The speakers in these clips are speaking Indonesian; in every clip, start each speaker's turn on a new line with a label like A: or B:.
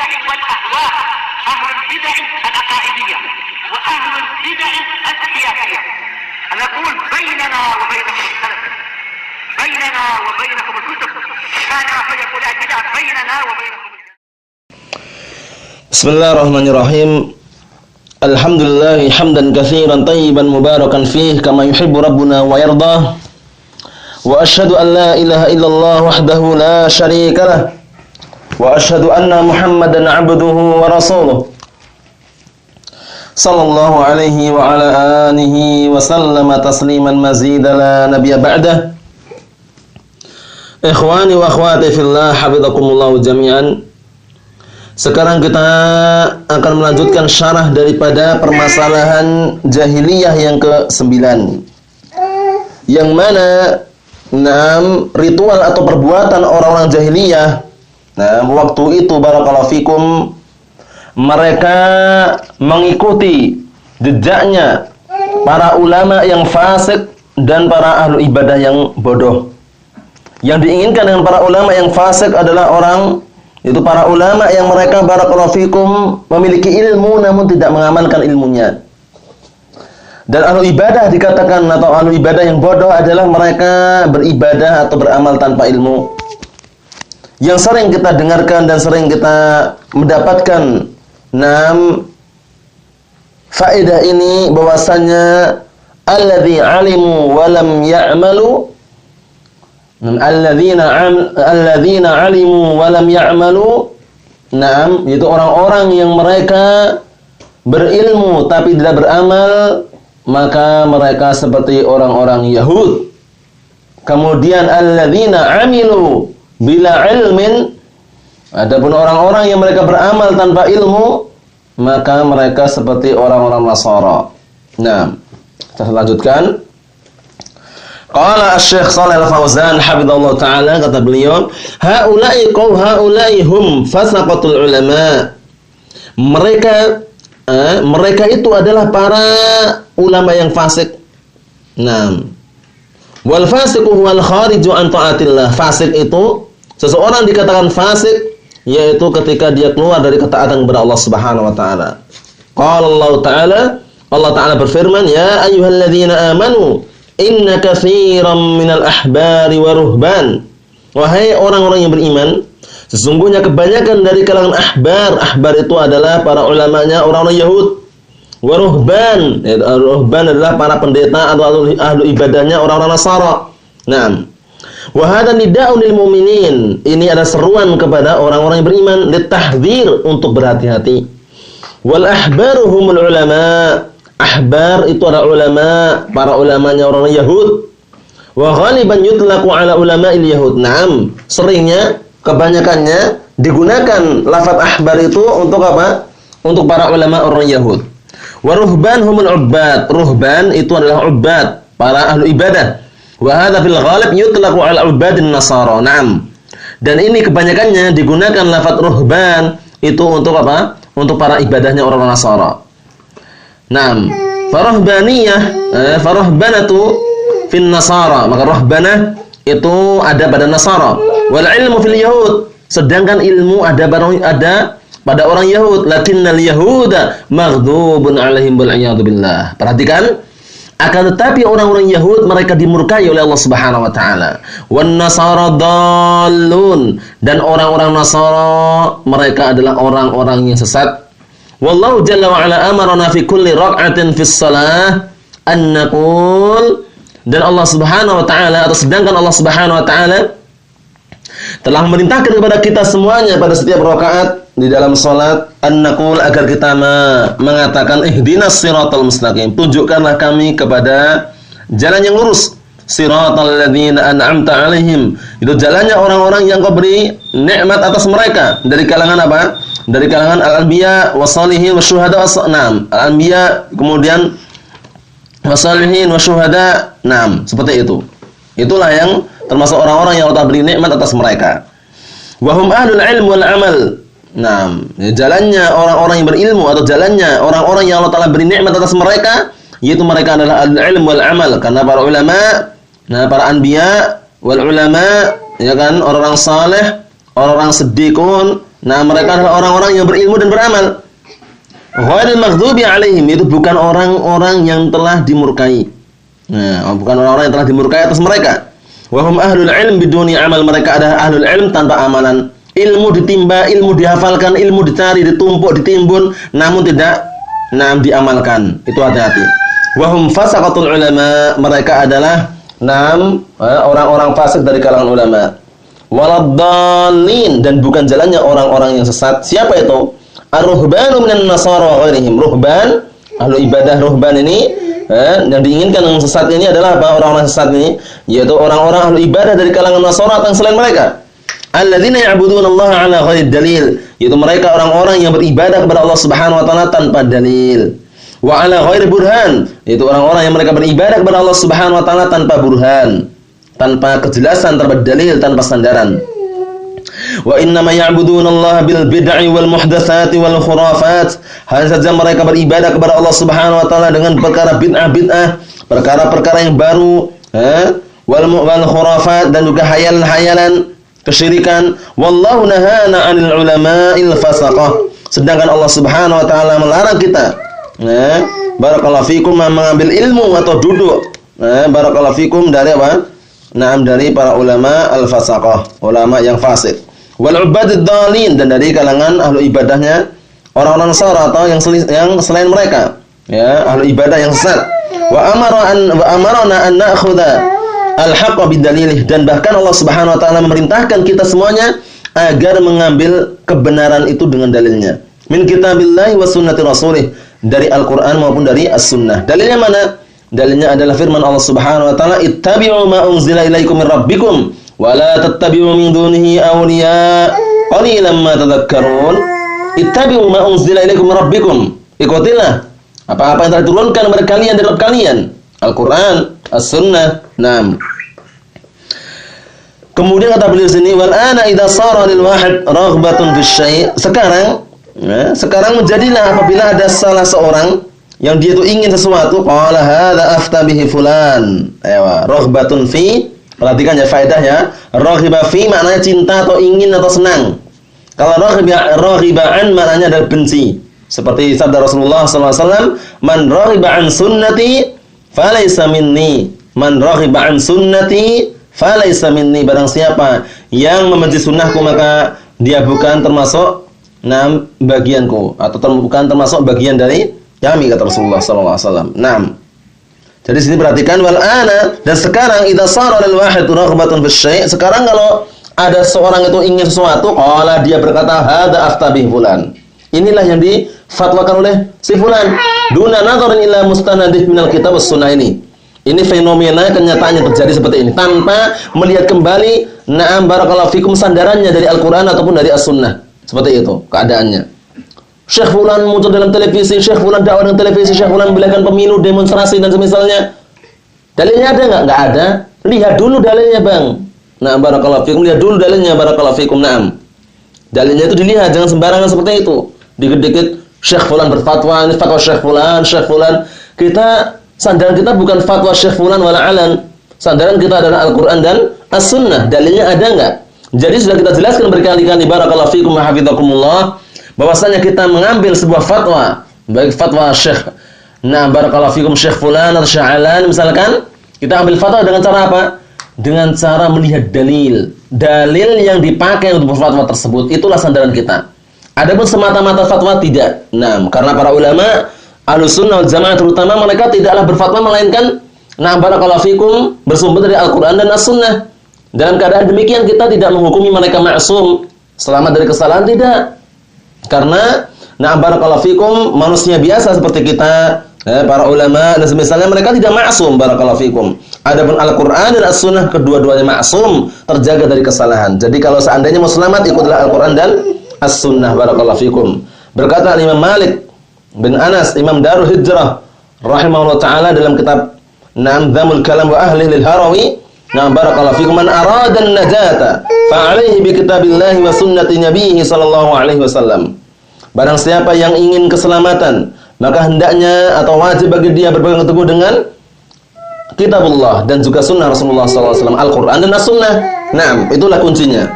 A: البدع والأهواء، أهل البدع العقائدية وأهل البدع السياسية. نقول بيننا وبينكم السلف، بيننا وبينكم الكتب، كان فيقول البدع بيننا وبينكم.
B: Bismillahirrahmanirrahim. Alhamdulillah hamdan katsiran tayyiban mubarakan fih kama yuhibbu rabbuna wa yardah. Wa asyhadu an la ilaha illallah wahdahu la syarika lah. Wa asyhadu anna Muhammadan 'abduhu wa rasuluh. Sallallahu alaihi wa ala alihi wa sallama tasliman mazida la nabiyya ba'dah. Ikhwani wa akhwati fillah, hafizakumullah jami'an. Sekarang kita akan melanjutkan syarah daripada permasalahan jahiliyah yang ke-9. Yang mana ritual atau perbuatan orang-orang jahiliyah, waktu itu barakallahu fikum, mereka mengikuti jejaknya para ulama yang fasik dan para ahlu ibadah yang bodoh. Yang diinginkan dengan para ulama yang fasik adalah itu para ulama yang mereka barakallahu fikum memiliki ilmu namun tidak mengamalkan ilmunya. Dan ahlu ibadah dikatakan atau ahlu ibadah yang bodoh adalah mereka beribadah atau beramal tanpa ilmu. Yang sering kita dengarkan dan sering kita mendapatkan faedah ini bahwasanya alladzi alimu wa lam ya'malu, alladzina alimu wa lam ya'malu, yaitu orang-orang yang mereka berilmu tapi tidak beramal, maka mereka seperti orang-orang Yahud. Kemudian alladzina amilu bila ilmin, adapun orang-orang yang mereka beramal tanpa ilmu, maka mereka seperti orang-orang Nasara. Kita lanjutkan. Qala Asy-Syaikh Shalih Al-Fauzan hafizallahu taala, kata beliau, haula'i hum fasaqatul ulama. Mereka itu adalah para ulama yang fasik. Wal fasiqu huwal khariju an ta'atillah. Fasik itu, seseorang dikatakan fasik yaitu ketika dia keluar dari ketaatan kepada Allah Subhanahu wa taala. Qala Allah Ta'ala berfirman, ya ayyuhalladzina amanu inna katsiran minal ahbari wa ruhban. Wahai orang-orang yang beriman, sesungguhnya kebanyakan dari kalangan ahbar itu adalah para ulamanya orang-orang Yahud. Wa ruhban, ruhban adalah para pendeta atau ahlu ibadahnya orang-orang Nasara. Wa hadha nida'un lil mu'minin. Ini adalah seruan kepada orang-orang yang beriman, litahdzir, untuk berhati-hati. Wal ahbaru humul ulama. Ahbar itu adalah ulama, para ulamanya orang Yahud. Wa ghaliban yutlaqu ala ulama'il yahud. Seringnya, kebanyakannya digunakan lafaz ahbar itu untuk apa? Untuk para ulama orang Yahud. Wa ruhban humul ubbad. Ruhban itu adalah ubbad, para ahlu ibadah. Wa hadza fil ghalib yutlaqu ala ubbadin nasara. Dan ini kebanyakannya digunakan lafaz ruhban itu untuk apa? Untuk para ibadahnya orang Nasara. Farahbanatu fin nasara. Maka rahbanah itu ada pada Nasara. Wal ilmu fil yahud. Sedangkan ilmu ada pada orang Yahud. Lakinnal yahuda maghdubun alaihim wal a'yadu billah. Perhatikan, akan tetapi orang-orang Yahud mereka dimurkai oleh Allah Subhanahu wa taala. Wan nasara dallun, dan orang-orang Nasara mereka adalah orang-orang yang sesat. Wallahu jalla wa ala amarna fi kulli rak'atin fis shalah an naqul, dan Allah Subhanahu wa taala, atau sedangkan Allah Subhanahu wa taala telah memerintahkan kepada kita semuanya pada setiap rakaat di dalam salat an naqul, agar kita mengatakan ihdinas siratal mustaqim, tunjukkanlah kami kepada jalan yang lurus, siratal ladzina an'amta alaihim, itu jalannya orang-orang yang Kau beri nikmat atas mereka, dari kalangan apa? Dari kalangan al-anbiya wassalihin wasyuhada al-anbiya, kemudian wassalihin wasyuhada. Seperti itu. Itulah yang termasuk orang-orang yang Allah beri nikmat atas mereka. Wa hum ahlul ilm wal amal. Jalannya orang-orang yang berilmu, atau jalannya orang-orang yang Allah Ta'ala beri nikmat atas mereka, yaitu mereka adalah al-ilm wal amal. Karena para ulama, para anbiya wal ulama, ya kan, orang-orang saleh, orang-orang siddiqun, Nah, mereka adalah orang-orang yang berilmu dan beramal. Ghairil maghdubi alaihim, itu bukan orang-orang yang telah dimurkai. Nah, bukan orang-orang yang telah dimurkai atas mereka. Wa hum ahlul ilm biduni amal, mereka adalah ahlul ilm tanpa amalan. Ilmu ditimba, ilmu dihafalkan, ilmu dicari, ditumpuk, ditimbun, namun tidak diamalkan. Itu hati-hati. Wa hum fasaqatul ulama, mereka adalah orang-orang fasik dari kalangan ulama. Waladdallin, dan bukan jalannya orang-orang yang sesat. Siapa itu? Ar-ruhbanu minan nasara wa ghairihim. Ruhban, ahlu ibadah ruhban ini, yang diinginkan yang sesat ini adalah apa? Orang-orang sesat ini yaitu orang-orang ahlu ibadah dari kalangan Nasara atau selain mereka. Alladzina ya'budunallaha 'ala ghairi dalil, yaitu mereka orang-orang yang beribadah kepada Allah Subhanahu wa taala tanpa dalil. Wa 'ala ghairi burhan, yaitu orang-orang yang mereka beribadah kepada Allah Subhanahu wa taala tanpa burhan, tanpa kejelasan, tanpa dalil, tanpa sandaran. Wa innama ya'budunallaha bil bid'i wal muhdatsati wal khurafat, hanya saja mereka beribadah kepada Allah Subhanahu wa taala dengan perkara bid'ah, perkara-perkara yang baru, wal khurafat, dan juga hayalan-hayalan, kesyirikan. Wallahu nahana 'anil ulama'il fasaqah, sedangkan Allah Subhanahu wa taala melarang kita barakallahu fikum mengambil ilmu atau duduk barakallahu fikum dari apa? Dari para ulama al-fasaqah, ulama yang fasik. Wal ubadid dhalin, dan dari kalangan ahlu ibadahnya orang-orang Nasara atau yang selain mereka, ya, ahlu ibadah yang sesat. Wa amarna an na'khudha al-haqqa bidalilih, dan bahkan Allah Subhanahu wa taala memerintahkan kita semuanya agar mengambil kebenaran itu dengan dalilnya. Min kitabillahi wa sunnati rasulih, dari Al-Qur'an maupun dari As-Sunnah. Dalilnya mana? Dalilnya adalah firman Allah Subhanahu wa taala, ittabi'u ma unzila ilaikum min rabbikum wa la tattabi'u min dunihi awliya qalilan ma tadhakkarun. Ittabi'u ma unzila ilaikum min rabbikum, ikutilah apa-apa yang telah diturunkan kepada kalian dari Rabb kalian, Al-Qur'an, As-Sunnah. Naam. Kemudian kata beliau sini, wal ana idza sara lil wahid raghbatun fi syai', sekarang menjadilah apabila ada salah seorang yang dia itu ingin sesuatu, qala hadza afta bihi fulan. Raghbatun fi, perhatikan ya faedahnya. Raghiba fi maknanya cinta atau ingin atau senang. Kalau raghiba an maknanya adalah benci. Seperti sabda Rasulullah SAW, man raghiba an sunnati falaysa minni. Man raghiba an sunnati falaysa minni. Barang siapa yang membenci sunnahku maka dia bukan termasuk bagianku, atau bukan termasuk bagian dari kami, kata Rasulullah SAW. Naam. Jadi sini perhatikan, wal ana, dan sekarang idza sara lil wahid raghbatun fi syai', sekarang kalau ada seorang itu ingin sesuatu, qala, dia berkata hadza afta bihi fulan. Inilah yang difatwakan oleh si fulan. Duna nadharin ila mustanadih minal kitab was sunnah ini. Ini fenomena kenyataannya terjadi seperti ini tanpa melihat kembali barakallahu fikum sandarannya dari Al-Qur'an ataupun dari As-Sunnah. Seperti itu keadaannya. Syekh fulan muncul dalam televisi, Syekh fulan dakwah dengan televisi, Syekh fulan membilangkan pemilu, demonstrasi dan semisalnya. Dalilnya ada enggak? Enggak ada. Lihat dulu dalilnya, Bang. Barakallahu fikum, lihat dulu dalilnya, barakallahu fikum. Naam. Dalilnya itu dilihat, jangan sembarangan seperti itu. Dikit-dikit Syekh fulan berfatwa, ini fatwa Syekh fulan. Sandaran kita bukan fatwa Syekh fulan wala alan. Sandaran kita adalah Al-Qur'an dan As-Sunnah. Dalilnya ada enggak? Jadi sudah kita jelaskan berkali-kali, barakallahu fikum wa hafizakumullah, bahwasanya kita mengambil sebuah fatwa, baik fatwa Syekh barakallahu fikum Syekh fulan atau Syekh alan misalkan, kita ambil fatwa dengan cara apa? Dengan cara melihat dalil yang dipakai untuk fatwa tersebut, itulah sandaran kita. Adapun semata-mata fatwa tidak. Karena para ulama Ahlussunnah wal Jamaah terutama, mereka tidaklah berfatwa melainkan barakallahu fikum bersumber dari Al-Qur'an dan As-Sunnah. Dalam keadaan demikian kita tidak menghukumi mereka maksum, selamat dari kesalahan, tidak. Karena barakallahu fikum manusia biasa seperti kita, para ulama dan semisalnya, mereka tidak maksum, barakallahu fikum. Adapun Al-Qur'an dan As-Sunnah kedua-duanya maksum, terjaga dari kesalahan. Jadi kalau seandainya mau selamat, ikutlah Al-Qur'an dan As-Sunnah, barakallahu fikum. Berkata Imam Malik bin Anas, Imam Darul Hijrah rahimahullah taala dalam kitab Dzamul Kalam wa Ahli lil Harawi, barakallahu fikum, man arada an-najata fa 'alaihi bi kitabillahi wa sunnati nabiyhi sallallahu alaihi wasallam. Barang siapa yang ingin keselamatan, maka hendaknya atau wajib bagi dia berpegang teguh dengan kitabullah dan juga sunnah Rasulullah sallallahu alaihi wasallam, Al-Qur'an dan As-Sunnah. Itulah kuncinya.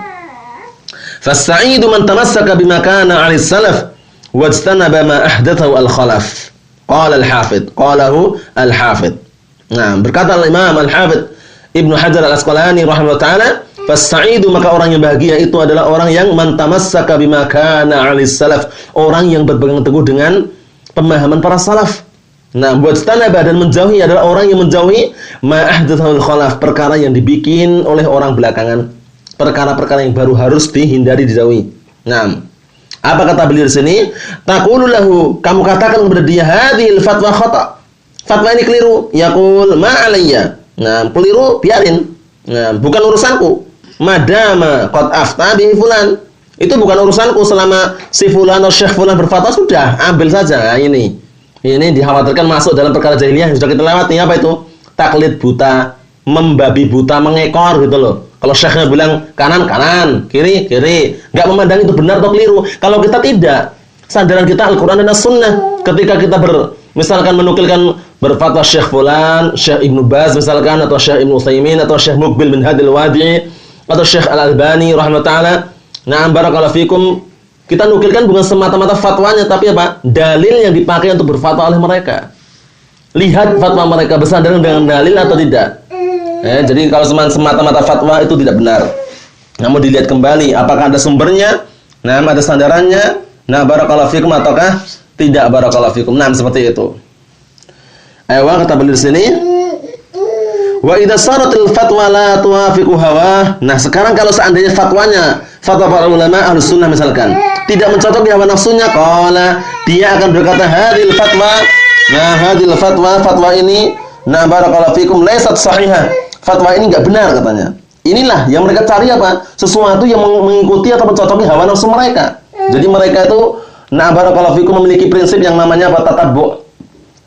B: Fas-sa'idu man tamassaka bima kana 'ala salaf wajtanaba ma ahdathahu al-khalaf. Qala al-Hafidz, qalahu al-Hafidz. Nah, berkata Imam Al-Hafidz Ibnu Hajar Al-Asqalani rahimahullah taala, fas-sa'idu maka orang yang bahagia itu adalah orang yang man tamassaka bima kana 'ala salaf, orang yang berpegang teguh dengan pemahaman para salaf. Nah, wajtanaba dan menjauhi adalah orang yang menjauhi ma ahdathahu al-khalaf, perkara yang dibikin oleh orang belakangan. Perkara-perkara yang baru harus dihindari, dijauhi. Nah, apa kata beliau di sini? Taqulu lahu, kamu katakan kepada dia, hadhil fatwa khata. Fatwa ini keliru. Yaqul ma alayya. Nah, keliru, biarin. Nah, bukan urusanku. Madama qad afta bihi fulan. Itu bukan urusanku selama si fulan atau syekh fulan berfatwa, sudah, ambil saja. Nah, ini dikhawatirkan masuk dalam perkara jahiliyah yang sudah kita lewati. Apa itu? Taklid buta, membabi buta, mengekor gitu loh. Kalau syekhnya bilang kanan, kiri, enggak memandang itu benar atau keliru. Kalau kita tidak, sandaran kita Al-Qur'an dan As-Sunnah. Ketika kita misalkan menukilkan berfatwa Syekh fulan, Syekh Ibnu Baz misalkan, atau Syekh Ibnu Utsaimin, atau Syekh Muqbil bin Hadil Wadi'i, atau Syekh Al-Albani rahimahullah taala. Na'am barakallahu fikum. Kita nukilkan bukan semata-mata fatwanya, tapi apa? Dalil yang dipakai untuk berfatwa oleh mereka. Lihat fatwa mereka bersandar dengan dalil atau tidak. Jadi kalau semata-mata fatwa itu tidak benar. Namun dilihat kembali apakah ada sumbernya, nah ada sandarannya, nah barakallahu fikum ataukah tidak barakallahu fikum. Nah seperti itu. Ayo kata beliau di sini. Wa idza saratil fatwa la tuwafiqu hawa. Nah, sekarang kalau seandainya fatwanya, fatwa para ulama Ahlus Sunnah misalkan, tidak mencocoki hawa nafsunya, qala, dia akan berkata hadil fatwa. Nah, hadil fatwa ini, nah barakallahu fikum laysat sahihah. Fatwa ini enggak benar katanya. Inilah yang mereka cari apa? Sesuatu yang mengikuti atau mencocoki hawa nafsu mereka. Jadi mereka itu nah barakallahu fikum memiliki prinsip yang namanya apa? Tatabbu'.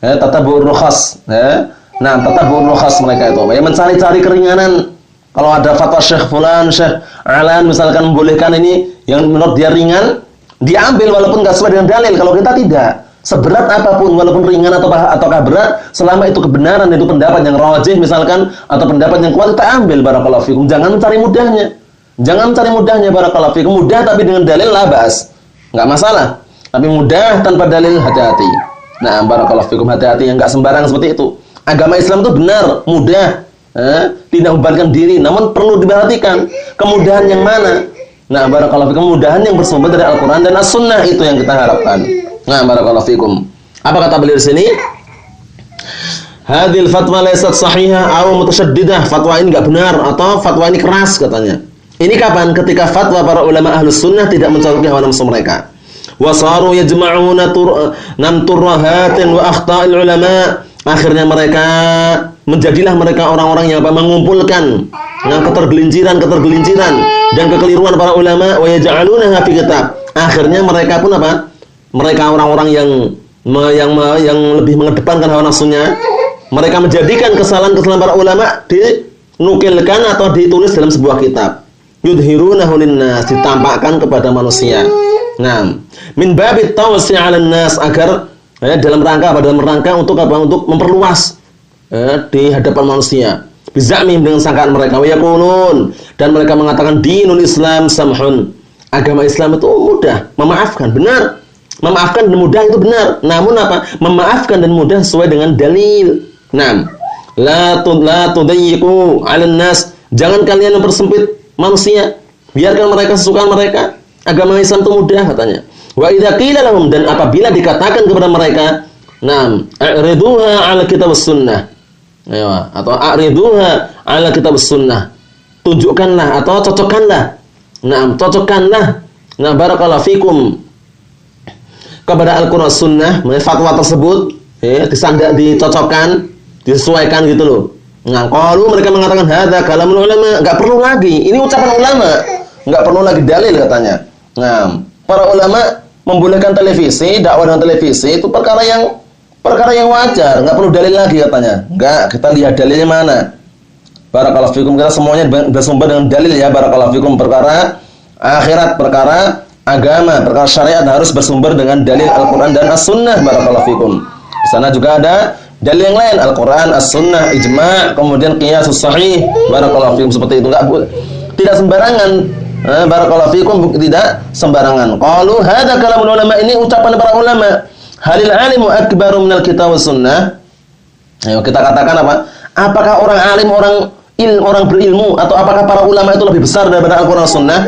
B: Tatabbu'ur rukhas. Nah, tatabbu'ur rukhas mereka itu. Ya mencari-cari keringanan. Kalau ada fatwa Syekh fulan, Syekh Alan misalkan membolehkan ini yang menurut dia ringan, diambil walaupun enggak sesuai dengan dalil. Kalau kita tidak, seberat apapun walaupun ringan ataukah berat, selama itu kebenaran, itu pendapat yang rajih misalkan atau pendapat yang kuat, kita ambil barakallahu fikum. Jangan mencari mudahnya. Jangan mencari mudahnya barakallahu fikum. Mudah tapi dengan dalil la ba'as. Enggak masalah. Tapi mudah tanpa dalil, hati-hati. Nah, barakallahu fikum, hati-hati yang enggak sembarang seperti itu. Agama Islam itu benar, mudah. Tidak membebankan diri, namun perlu diperhatikan kemudahan yang mana. Nah, barakallahu fikum, kemudahan yang bersumber dari Al-Qur'an dan As-Sunnah itu yang kita harapkan. Nah, barakallahu fikum. Apa kata beliau di sini? Hadhil fatwa laysat sahihah aw mutasyaddidah. Fatwa ini enggak benar atau fatwa ini keras katanya. Ini kapan? Ketika fatwa para ulama Ahlus Sunnah tidak mencocoki hawa nafsu mereka. Wasaru yajma'una turrahatin wa akhta'il ulama. Akhirnya menjadilah mereka orang-orang yang mengumpulkan ketergelinciran dan kekeliruan para ulama, wa yaj'alunaha fi kitab. Akhirnya mereka pun apa? Mereka orang-orang yang lebih mengedepankan hawa nafsunya, mereka menjadikan kesalahan-kesalahan para ulama dinukilkan atau ditulis dalam sebuah kitab. Yudhirunahu linnas, ditampakkan kepada manusia. Nah, min babit tawsi' 'alan nas, agar dalam rangka untuk apa? Untuk memperluas di hadapan manusia. Bizamihim, dengan sangkaan mereka, wa yaqulun, dan mereka mengatakan dinul Islam samhun. Agama Islam itu mudah, memaafkan, benar. Memaafkan dan mudah itu benar. Namun apa? Memaafkan dan mudah sesuai dengan dalil. Nah, la tudayyiqu 'alan nas. Jangan kalian mempersempit manusia. Biarkan mereka sesuka mereka. Agama Islam itu mudah katanya. Wa idza qila lahum, dan apabila dikatakan kepada mereka, "Naam, a'riduha 'ala kitab was-sunnah." Ayo, atau a'riduha 'ala kitab was-sunnah. Tunjukkanlah atau cocokkanlah. Naam, cocokkanlah. Nah, barakallahu fikum, kepada Al-Qur'an Sunnah, fatwa tersebut dicocokkan, disesuaikan gitu loh. Nah, kalau mereka mengatakan hadza kalamul ulama, enggak perlu lagi. Ini ucapan ulama, enggak perlu lagi dalil katanya. Nah, para ulama membolehkan televisi, dakwah dengan televisi itu perkara yang wajar, enggak perlu dalil lagi katanya. Enggak, kita lihat dalilnya mana. Barakallahu fikum, kita semuanya bersumber dengan dalil ya, barakallahu fikum. Perkara akhirat, perkara agama, perkara syariat harus bersumber dengan dalil Al-Qur'an dan As-Sunnah, barakallahu fikum. Di sana juga ada dalil yang lain, Al-Qur'an, As-Sunnah, ijma', kemudian qiyasus sahih, barakallahu fikum, seperti itu. Enggak, tidak sembarangan Barakallahu fikum, tidak sembarangan. Qalu hadza kalamul ulama, ini ucapan para ulama. Halil alimu akbaru minal kitab was sunnah. Ayo kita katakan apa? Apakah orang alim, orang berilmu, atau apakah para ulama itu lebih besar daripada Al-Qur'an dan Sunnah?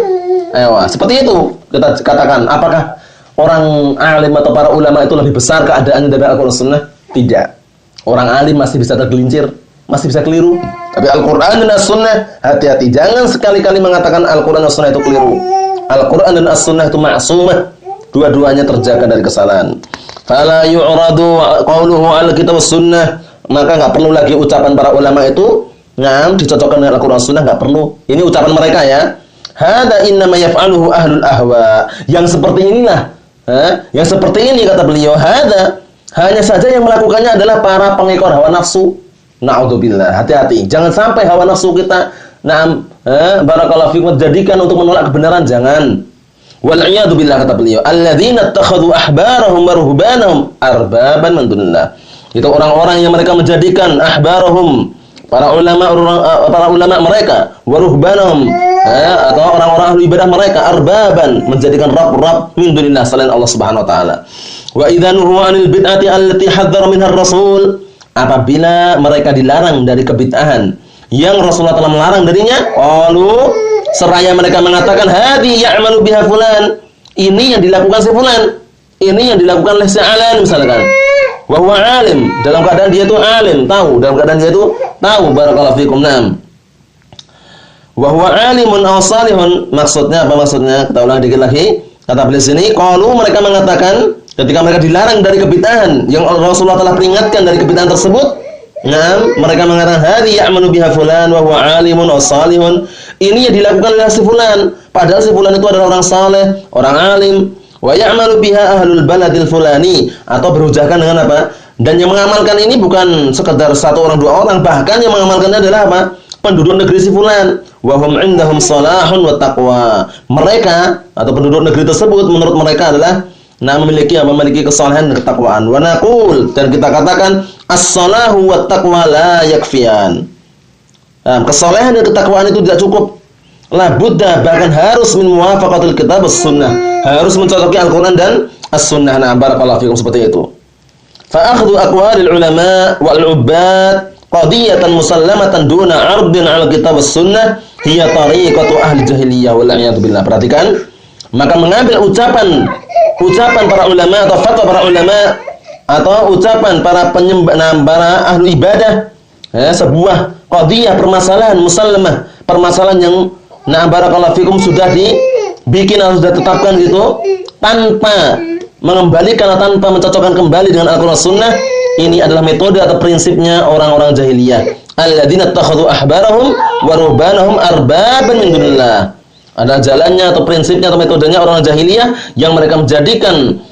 B: Ayo, seperti itu kita katakan. Apakah orang alim atau para ulama itu lebih besar keadaannya dari Al-Qur'an dan Sunnah? Tidak. Orang alim masih bisa tergelincir, masih bisa keliru. Tapi Al-Qur'an dan As-Sunnah, hati-hati, jangan sekali-kali mengatakan Al-Qur'an dan As-Sunnah itu keliru. Al-Qur'an dan As-Sunnah itu ma'sumah, dua-duanya terjaga dari kesalahan. Fala yu'radu qawluhu al-kitab was-sunnah, maka enggak perlu lagi ucapan para ulama itu dicocokkan dengan Al-Qur'an Sunnah, enggak perlu. Ini ucapan mereka ya. Hada innama yaf'aluhu ahlul ahwa. Yang seperti inilah, yang seperti ini kata beliau, hada, hanya saja yang melakukannya adalah para pengekor hawa nafsu. Na'udzubillah, hati-hati. Jangan sampai hawa nafsu kita barakallahu fikum jadikan untuk menolak kebenaran, jangan. Wal iyadu billah, kata beliau, alladzina ittakhadhu ahbarahum wa ruhbanahum arbaban min dunillah. Itu orang-orang yang mereka menjadikan ahbarahum, para ulama mereka, wa ruhbanahum, atau orang-orang ahli ibadah mereka, arbaban, menjadikan rabb min dunillah selain Allah Subhanahu wa taala. Wa idza nuhu 'anil bid'ati allati hadzara minha ar-rasul, apabila mereka dilarang dari kebid'ahan yang Rasulullah telah melarang darinya, qalu, seraya mereka mengatakan, hadi ya'malu biha fulan, ini yang dilakukan si fulan, ini yang dilakukan oleh si alan misalkan. Wa huwa alim, dalam keadaan dia itu alim, tahu, dalam keadaan dia itu tahu, barakallahu fikum. Naam. Wa huwa alimun aw salihun, maksudnya apa maksudnya? Kita ulang dikit lagi. Kata beliau sini, qalu, mereka mengatakan ketika mereka dilarang dari kebid'ahan yang Rasulullah telah peringatkan dari kebid'ahan tersebut, mereka mengatakan hadi ya'malu biha fulan wa huwa alimun aw salihun, ini yang dilakukan oleh si fulan, padahal si fulan itu adalah orang saleh, orang alim. Wa ya'malu biha ahlul baladil fulani, atau berhujahkan dengan apa? Dan yang mengamalkan ini bukan sekedar satu orang dua orang, bahkan yang mengamalkannya adalah apa? Penduduk negeri si fulan. Wa hum indahum salahun wa taqwa. Mereka atau penduduk negeri tersebut menurut mereka adalah memiliki kesalehan dan ketakwaan. Wa naqul, dan kita katakan as-salahu wat taqwa la yakfian. Kesalehan dan ketakwaan itu tidak cukup. La budda, bahkan harus min muwafaqatil kitab was-sunnah, harus mencocoki Al-Qur'an dan As-Sunnah. Barakallahu fikum, seperti itu. Fa akhdhu aqwalil ulama wal 'ubbad qadiyatan musallamatan duna 'ardin 'ala kitab was-sunnah hiya tariqatu ahli jahiliyah wal 'iyadu billah. Perhatikan, maka mengambil ucapan para ulama atau fatwa para ulama atau ucapan para penyembah, para ahli ibadah, sebuah qadiyah, permasalahan musallamah, permasalahan yang barakallahu fikum sudah dibikin atau sudah ditetapkan gitu, tanpa mengembalikan atau tanpa mencocokkan kembali dengan Al-Qur'an Sunnah, ini adalah metode atau prinsipnya orang-orang jahiliyah. Alladzina ittakhadhu ahbarahum wa ruhbanahum arbaban min dunillah. Adalah jalannya atau prinsipnya atau metodenya orang jahiliyah yang mereka menjadikan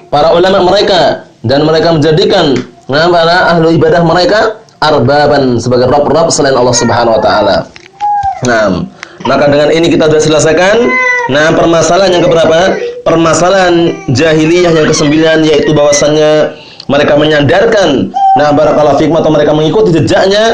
B: para ulama mereka dan mereka menjadikan para ahli ibadah mereka arbaban, sebagai rabb selain Allah Subhanahu wa taala. Maka dengan ini kita sudah selesaikan permasalahan yang keberapa? Permasalahan jahiliyah yang ke-9, yaitu bahwasannya mereka menyandarkan barakallahu fikum, atau mereka mengikuti jejaknya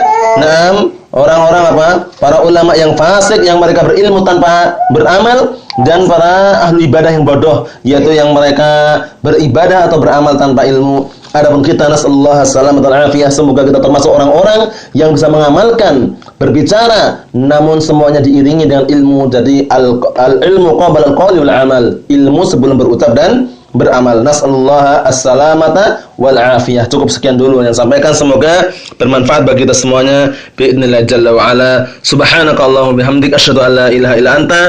B: orang-orang para ulama yang fasik, yang mereka berilmu tanpa beramal, dan para ahli ibadah yang bodoh, yaitu yang mereka beribadah atau beramal tanpa ilmu. Adapun kita, nasallahu salamatan wal afiyah, semoga kita termasuk orang-orang yang bisa mengamalkan, berbicara, namun semuanya diiringi dengan ilmu. Jadi al-ilmu qabla al-qawli wal amal, ilmu sebelum berucap dan beramal. Nasallahu as-salamata wal afiyah. Cukup sekian dulu yang sampaikan, semoga bermanfaat bagi kita semuanya. Biidznillah jalla wa ala. Subhanakallahumma bihamdika asyhadu an la ilaha illa anta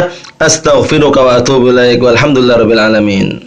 B: astaghfiruka wa atubu ilaik. Walhamdulillahirabbil alamin.